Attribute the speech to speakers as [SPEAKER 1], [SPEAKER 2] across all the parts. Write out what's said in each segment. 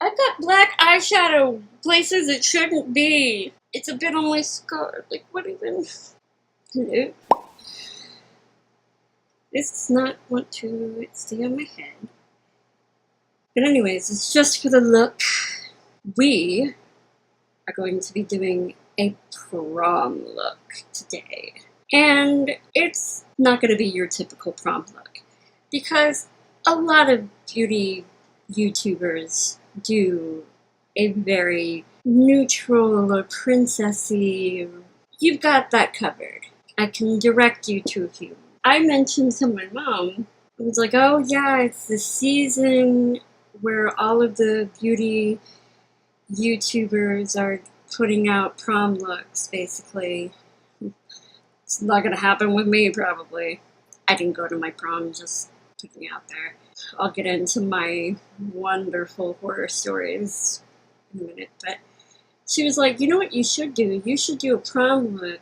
[SPEAKER 1] I've got black eyeshadow places it shouldn't be. It's a bit on my scar. Like, what even? Hello? This does not want to stay on my head. But anyways, it's just for the look. We are going to be doing a prom look today. And it's not going to be your typical prom look. Because a lot of beauty YouTubers do a very neutral or princessy. You've got that covered. I can direct you to a few. I mentioned to my mom, I was like, oh yeah, it's the season where all of the beauty YouTubers are putting out prom looks, basically. It's not gonna happen with me, probably. I didn't go to my prom, just putting it out there. I'll get into my wonderful horror stories in a minute, but she was like, you know what you should do? You should do a prom look,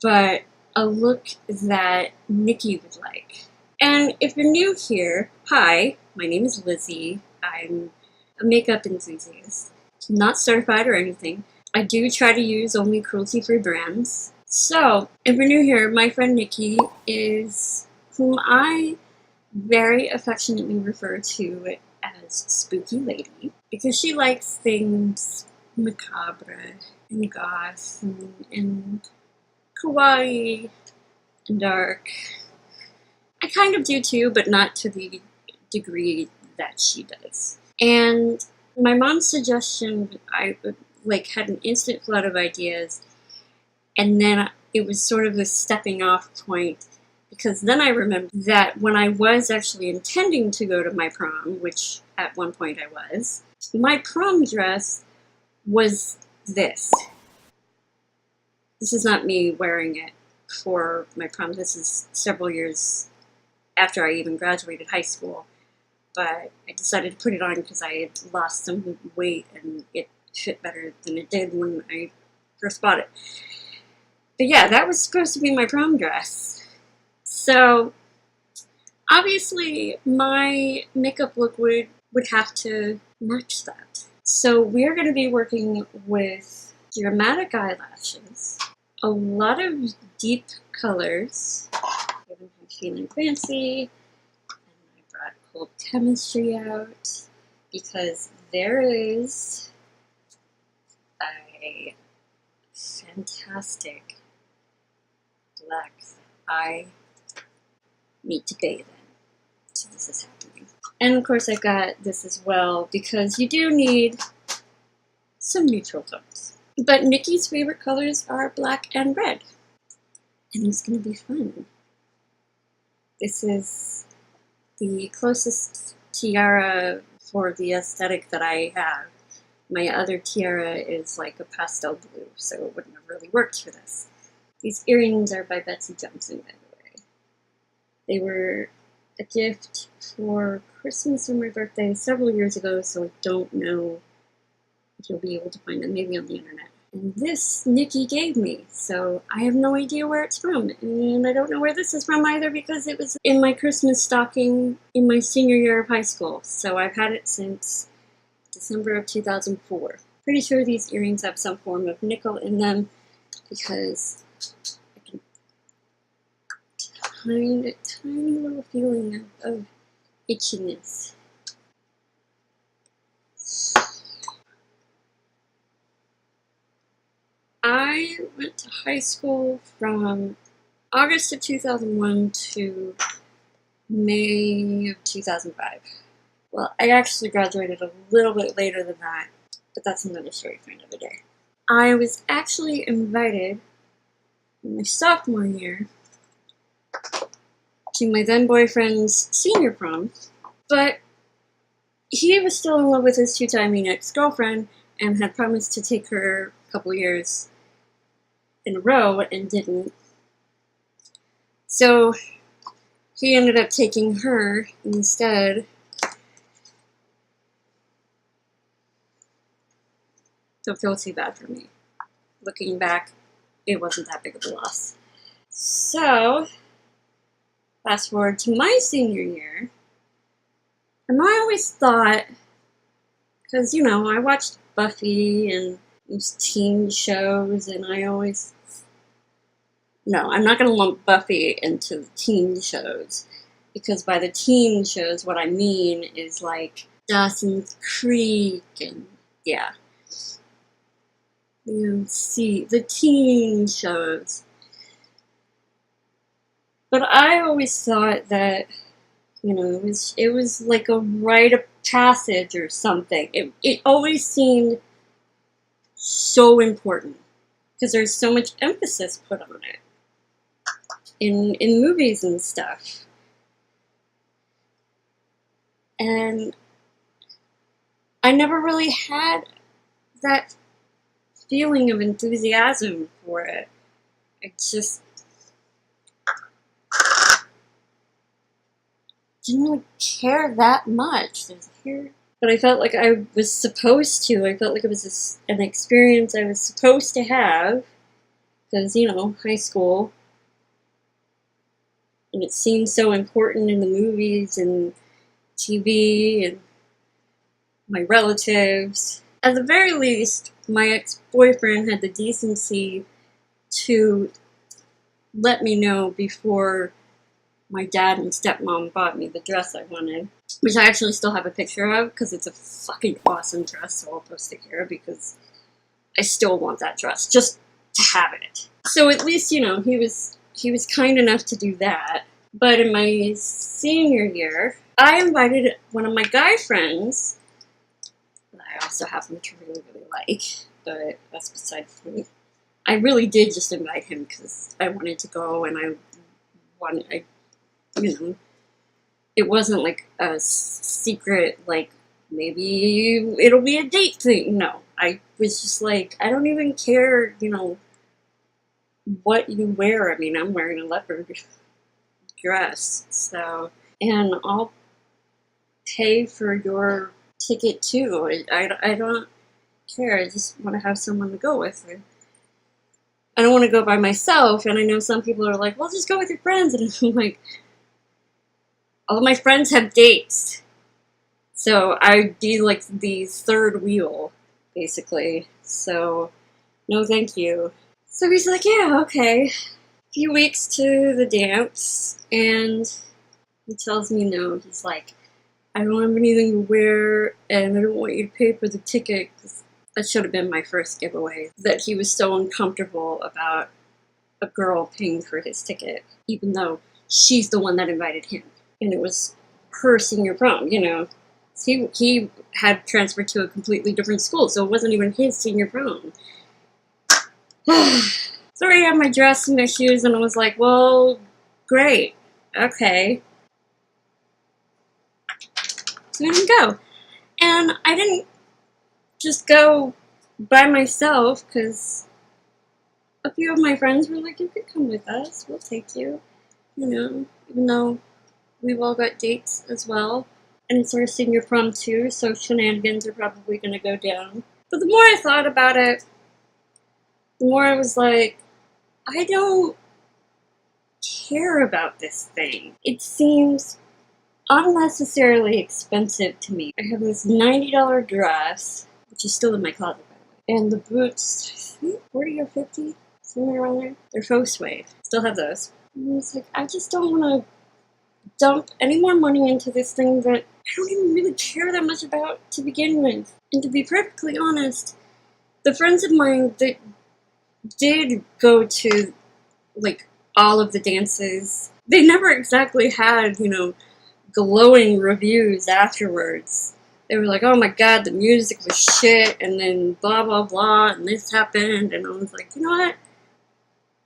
[SPEAKER 1] but a look that Nikki would like. And if you're new here, hi, my name is Lizzie. I'm a makeup enthusiast. I'm not certified or anything. I do try to use only cruelty-free brands. So, if you're new here, my friend Nikki is whom I very affectionately refer to as Spooky Lady, because she likes things macabre and goth and kawaii and dark. I kind of do too, but not to the degree that she does. And my mom's suggestion, I had an instant flood of ideas, and then it was sort of a stepping off point, because then I remembered that when I was actually intending to go to my prom, which at one point I was, my prom dress was this. This is not me wearing it for my prom. This is several years after I even graduated high school. But I decided to put it on because I had lost some weight and it fit better than it did when I first bought it. But yeah, that was supposed to be my prom dress. So obviously my makeup look would have to match that. So we're going to be working with dramatic eyelashes, a lot of deep colors. I'm feeling fancy, and I brought Cold Chemistry out because there is a fantastic black that I need to bathe in. So this is happening. And of course I've got this as well because you do need some neutral tones. But Nikki's favorite colors are black and red. And it's going to be fun. This is the closest tiara for the aesthetic that I have. My other tiara is like a pastel blue, so it wouldn't have really worked for this. These earrings are by Betsy Johnson, by the way. They were a gift for Christmas or my birthday several years ago, so I don't know if you'll be able to find them, maybe on the internet. And this Nikki gave me, so I have no idea where it's from. And I don't know where this is from either because it was in my Christmas stocking in my senior year of high school. So I've had it since December of 2004. Pretty sure these earrings have some form of nickel in them because I can find a tiny little feeling of itchiness. I went to high school from August of 2001 to May of 2005. Well, I actually graduated a little bit later than that, but that's another story for another day. I was actually invited in my sophomore year to my then boyfriend's senior prom, but he was still in love with his two-time NYX girlfriend and had promised to take her a couple years in a row and didn't. So he ended up taking her instead. Don't feel too bad for me. Looking back, it wasn't that big of a loss. So, fast forward to my senior year, and I always thought, Because, you know, I watched Buffy and those teen shows, and I always... No, I'm not going to lump Buffy into the teen shows, because by the teen shows, what I mean is like Dawson's Creek and, yeah. You see, the teen shows. But I always thought that, you know, it was like a rite of passage or something. It always seemed so important because there's so much emphasis put on it in movies and stuff. And I never really had that feeling of enthusiasm for it. I just didn't really care that much. But I felt like I was supposed to. I felt like it was an experience I was supposed to have. Because, you know, high school. And it seemed so important in the movies and TV and my relatives. At the very least, my ex-boyfriend had the decency to let me know before my dad and stepmom bought me the dress I wanted, which I actually still have a picture of because it's a fucking awesome dress, so I'll post it here because I still want that dress, just to have it. So at least, you know, he was kind enough to do that. But in my senior year, I invited one of my guy friends that I also happen to really, really like, but that's beside the point. I really did just invite him because I wanted to go and you know, it wasn't like a secret, like, maybe it'll be a date thing. No, I was just like, I don't even care, you know, what you wear. I mean, I'm wearing a leopard dress, so, and I'll pay for your ticket too. I don't care. I just want to have someone to go with. I don't want to go by myself, and I know some people are like, well, just go with your friends, and I'm like, all my friends have dates, so I'd be like the third wheel, basically, so no thank you. So he's like, yeah, okay. A few weeks to the dance, and he tells me no. He's like, I don't have anything to wear, and I don't want you to pay for the ticket. That should have been my first giveaway, that he was so uncomfortable about a girl paying for his ticket, even though she's the one that invited him. And it was her senior prom, you know. He had transferred to a completely different school, so it wasn't even his senior prom. So I had my dress and my shoes, and I was like, well, great, okay. So I didn't go. And I didn't just go by myself, because a few of my friends were like, you could come with us, we'll take you, you know, even though we've all got dates as well. And it's our senior prom too, so shenanigans are probably going to go down. But the more I thought about it, the more I was like, I don't care about this thing. It seems unnecessarily expensive to me. I have this $90 dress, which is still in my closet, by the way. And the boots, I think 40 or 50, somewhere around there. They're faux suede. Still have those. And it's like, I just don't want to dump any more money into this thing that I don't even really care that much about to begin with. And to be perfectly honest, the friends of mine that did go to, like, all of the dances, they never exactly had, you know, glowing reviews afterwards. They were like, oh my god, the music was shit, and then blah blah blah, and this happened, and I was like, you know what?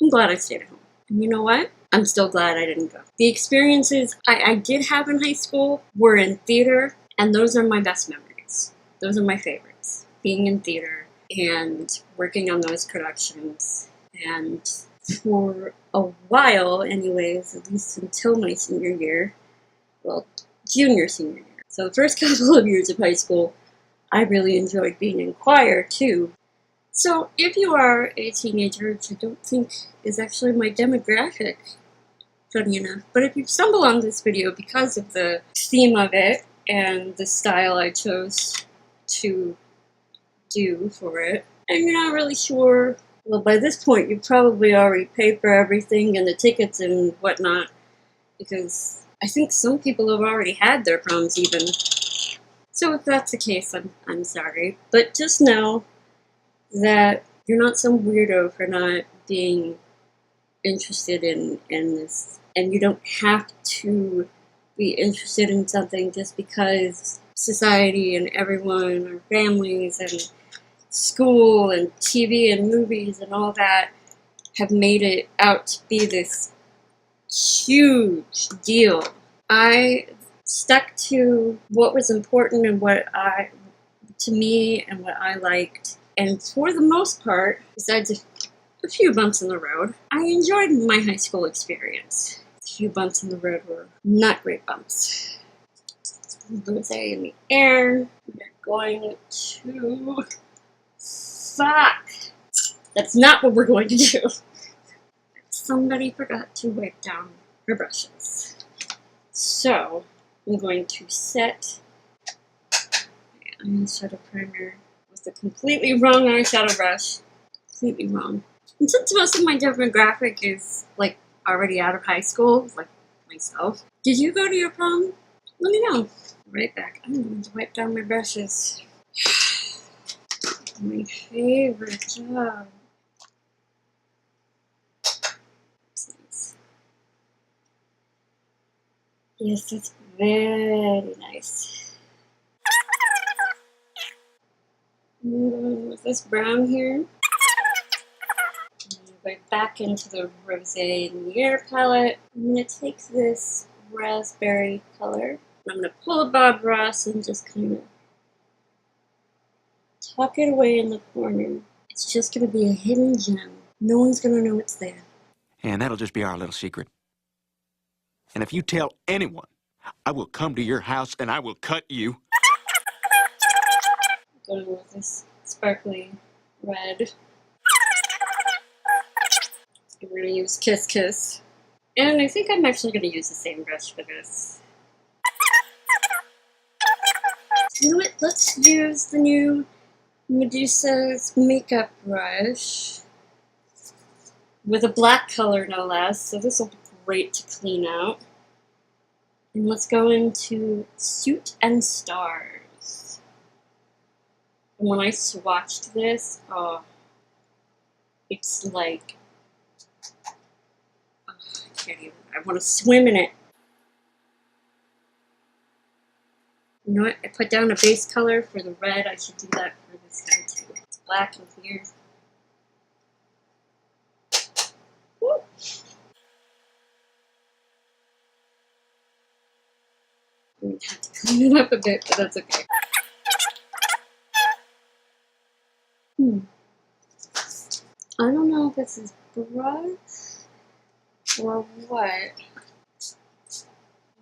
[SPEAKER 1] I'm glad I stayed at home. And you know what? I'm still glad I didn't go. The experiences I did have in high school were in theater, and those are my best memories. Those are my favorites. Being in theater and working on those productions. And for a while, anyways, at least until my senior year, well, junior, senior year. So the first couple of years of high school, I really enjoyed being in choir, too. So if you are a teenager, which I don't think is actually my demographic, funny enough, but if you stumble on this video because of the theme of it and the style I chose to do for it, and you're not really sure. Well, by this point, you probably already paid for everything and the tickets and whatnot, because I think some people have already had their proms even. So if that's the case, I'm sorry. But just know that you're not some weirdo for not being interested in this. And you don't have to be interested in something just because society and everyone, or families and school and TV and movies and all that have made it out to be this huge deal. I stuck to what was important and to me and what I liked. And for the most part, besides a few bumps in the road, I enjoyed my high school experience. A few bumps in the road were not great bumps. Rosé in the air. We're going to... Fuck! That's not what we're going to do. Somebody forgot to wipe down her brushes. So, I'm going to set my eyeshadow primer with a completely wrong eyeshadow brush. Completely wrong. And since most of my demographic is, like, already out of high school, like myself, did you go to your prom? Let me know. Right back. I'm going to wipe down my brushes. My favorite job. Nice. Yes, that's very nice. I'm going with this brown here. Go back into the Rosé in the Air palette. I'm going to take this raspberry color. I'm going to pull a Bob Ross and just kind of tuck it away in the corner. It's just going to be a hidden gem. No one's going to know it's there.
[SPEAKER 2] And that'll just be our little secret. And if you tell anyone, I will come to your house and I will cut you.
[SPEAKER 1] Going with this sparkly red. We're going to use Kiss Kiss. And I think I'm actually going to use the same brush for this. You know what? Let's use the new Medusa's makeup brush. With a black color, no less. So this will be great to clean out. And let's go into Soot and Stars. And when I swatched this, oh, it's like... Oh, I can't even... I want to swim in it. You know what? I put down a base color for the red. I should do that for this guy too. It's black in here. Woo. I'm going to have to clean it up a bit, but that's okay. I don't know if this is brush or what.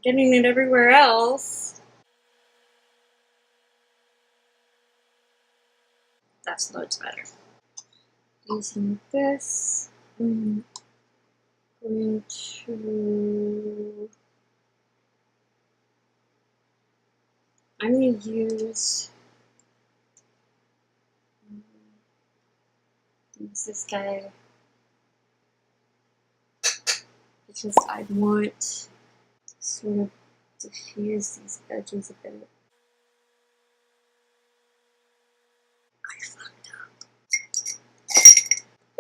[SPEAKER 1] Getting it everywhere else. That's loads better. Using this, I'm going to... I'm going to use this guy because I want to sort of diffuse these edges a bit.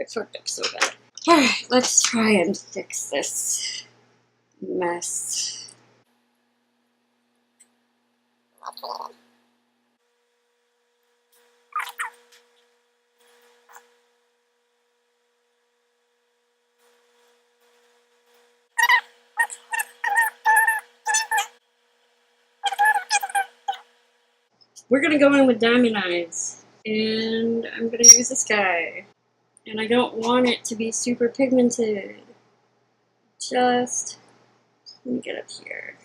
[SPEAKER 1] I fucked up so bad. Alright, let's try and fix this mess. We're gonna go in with Diamond Eyes, and I'm gonna use this guy. And I don't want it to be super pigmented. Just, let me get up here.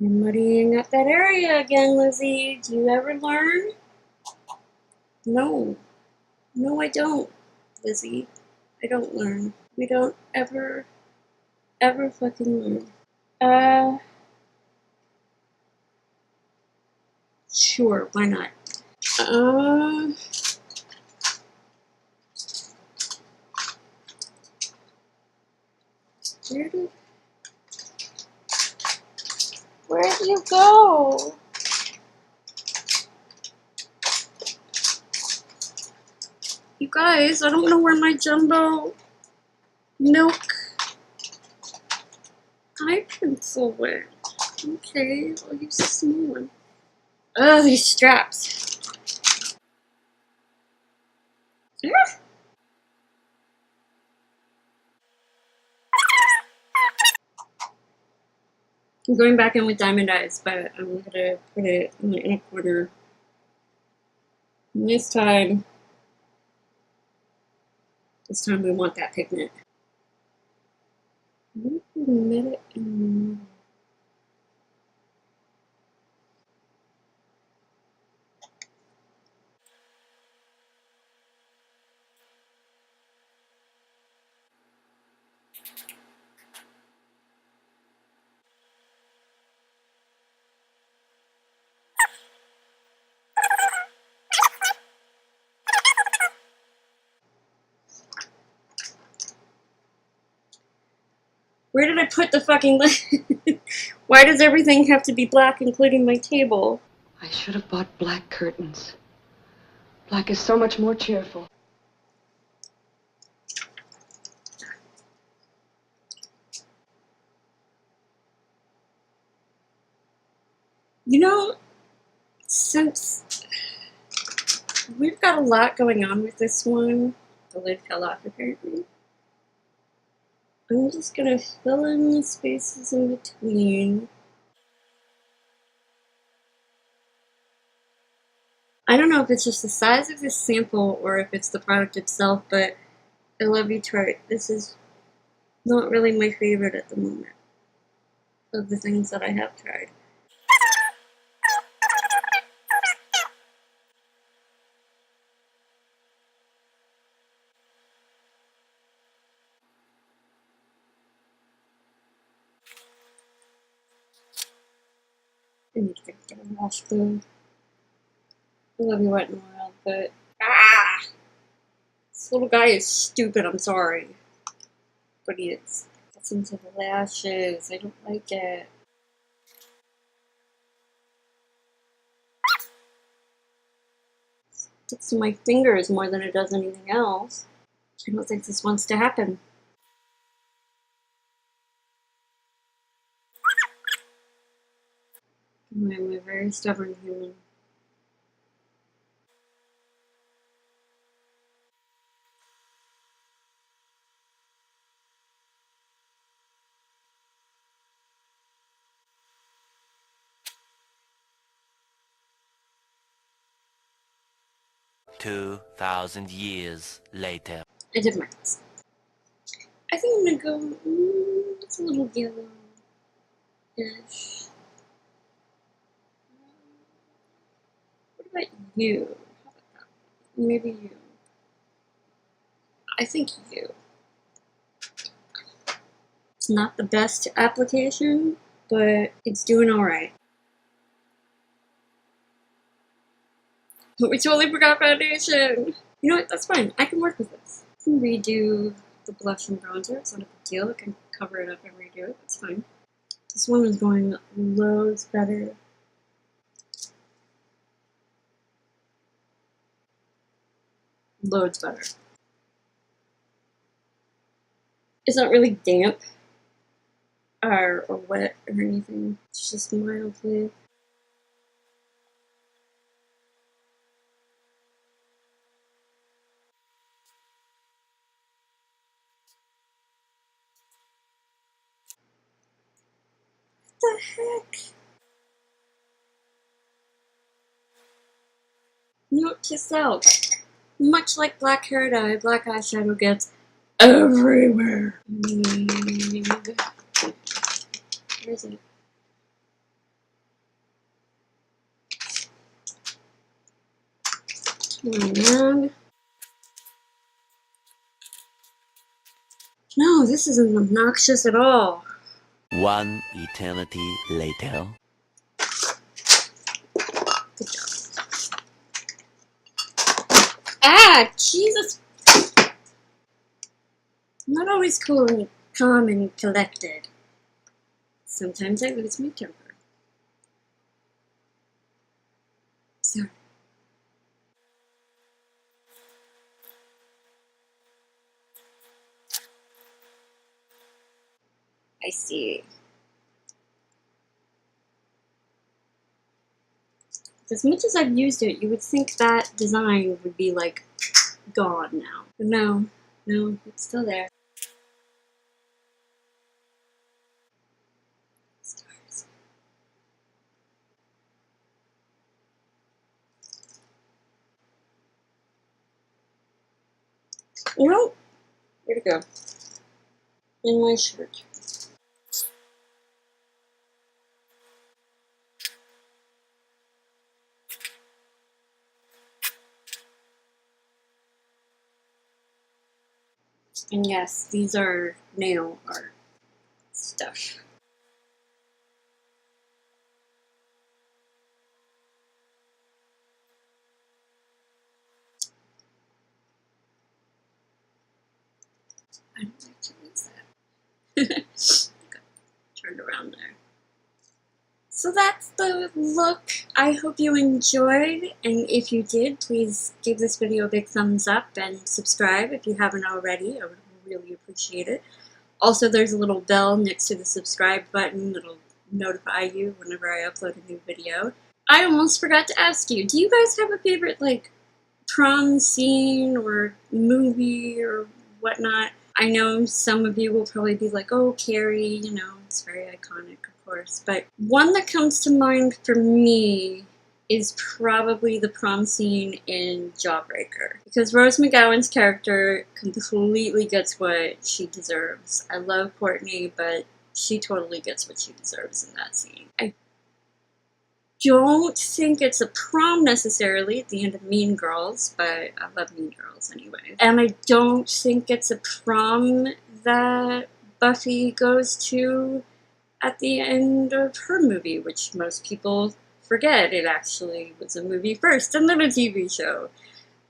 [SPEAKER 1] You're muddying up that area again, Lizzie. Do you ever learn? No. No, I don't, Lizzie. I don't learn. We don't ever ever fucking learn. Sure, why not? Where'd you go? You guys, I don't know where my jumbo milk eye pencil went. Okay, I'll use the small one. Oh, these straps. I'm going back in with diamond eyes, but I'm gonna put it in the inner corner. And this time we want that pigment. Where did I put the fucking lid? Why does everything have to be black, including my table?
[SPEAKER 3] I should have bought black curtains. Black is so much more cheerful.
[SPEAKER 1] You know, since we've got a lot going on with this one, the lid fell off apparently. I'm just gonna fill in the spaces in between. I don't know if it's just the size of this sample or if it's the product itself, but I love you, Tarte. This is not really my favorite at the moment of the things that I have tried. I need to get a wash glue. I love you, Wet n Wild, but this little guy is stupid. I'm sorry, but he is. Gets into the lashes. I don't like it. Sticks to my fingers more than it does anything else. I don't think this wants to happen. I'm a very stubborn human.
[SPEAKER 4] $2,000 later.
[SPEAKER 1] I did my best. I think I'm gonna go. It's a little yellow-ish. What about you? How about that? Maybe you. I think you. It's not the best application, but it's doing alright. But we totally forgot foundation! You know what? That's fine. I can work with this. I can redo the blush and bronzer. It's not a big deal. I can cover it up and redo it. That's fine. This one is going loads better. Loads better. It's not really damp or wet or anything. It's just mildly. What the heck? Note to self. Much like black hair dye, black eyeshadow gets everywhere. Where is it? Come on, man. No, Oh, this isn't obnoxious at all.
[SPEAKER 4] One eternity later.
[SPEAKER 1] Good job. Ah, Jesus. I'm not always cool and calm and collected. Sometimes I lose my temper. Sorry. I see. As much as I've used it, you would think that design would be like gone now. But no, no, it's still there. Stars. No, where'd it go? In my shirt. And yes, these are nail art stuff. I don't like to use that. Turned around there. So that's the look. I hope you enjoyed, and if you did, please give this video a big thumbs up and subscribe if you haven't already. I would really appreciate it. Also, there's a little bell next to the subscribe button that'll notify you whenever I upload a new video. I almost forgot to ask you, do you guys have a favorite, like, prom scene or movie or whatnot? I know some of you will probably be like, oh, Carrie, you know, it's very iconic, of course. But one that comes to mind for me is probably the prom scene in Jawbreaker. Because Rose McGowan's character completely gets what she deserves. I love Courtney, but she totally gets what she deserves in that scene. I don't think it's a prom necessarily at the end of Mean Girls, but I love Mean Girls anyway. And I don't think it's a prom that Buffy goes to at the end of her movie, which most people forget. It actually was a movie first and then a TV show.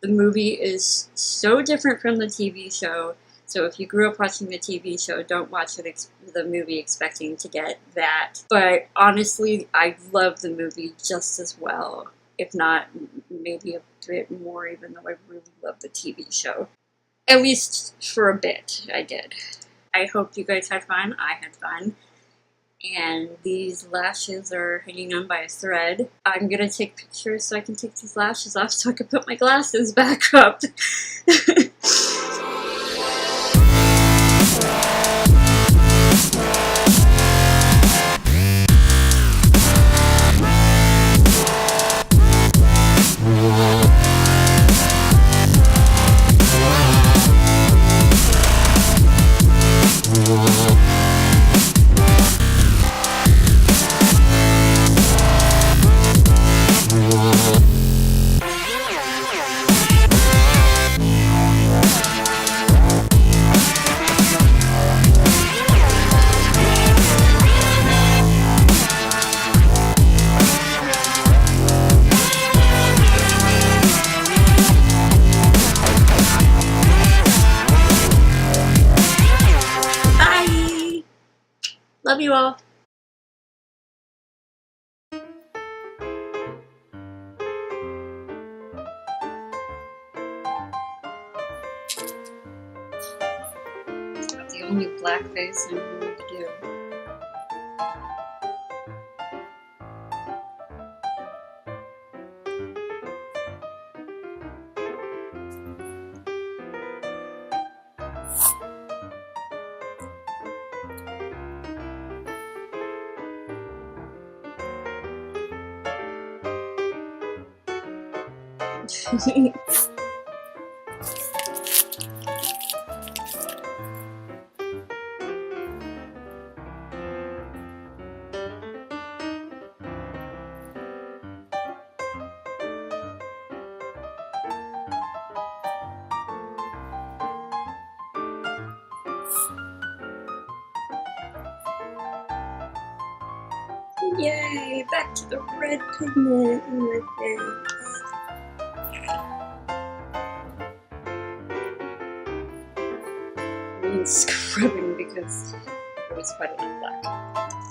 [SPEAKER 1] The movie is so different from the TV show. So if you grew up watching the TV show, don't watch the movie expecting to get that. But honestly, I love the movie just as well, if not maybe a bit more, even though I really love the TV show. At least for a bit, I did. I hope you guys had fun. I had fun. And these lashes are hanging on by a thread. I'm gonna take pictures so I can take these lashes off so I can put my glasses back up. Love you all. That's the only black face I'm going to do. Yay! Back to the red pigment in my face. I mean scrubbing because there was quite a lot of black.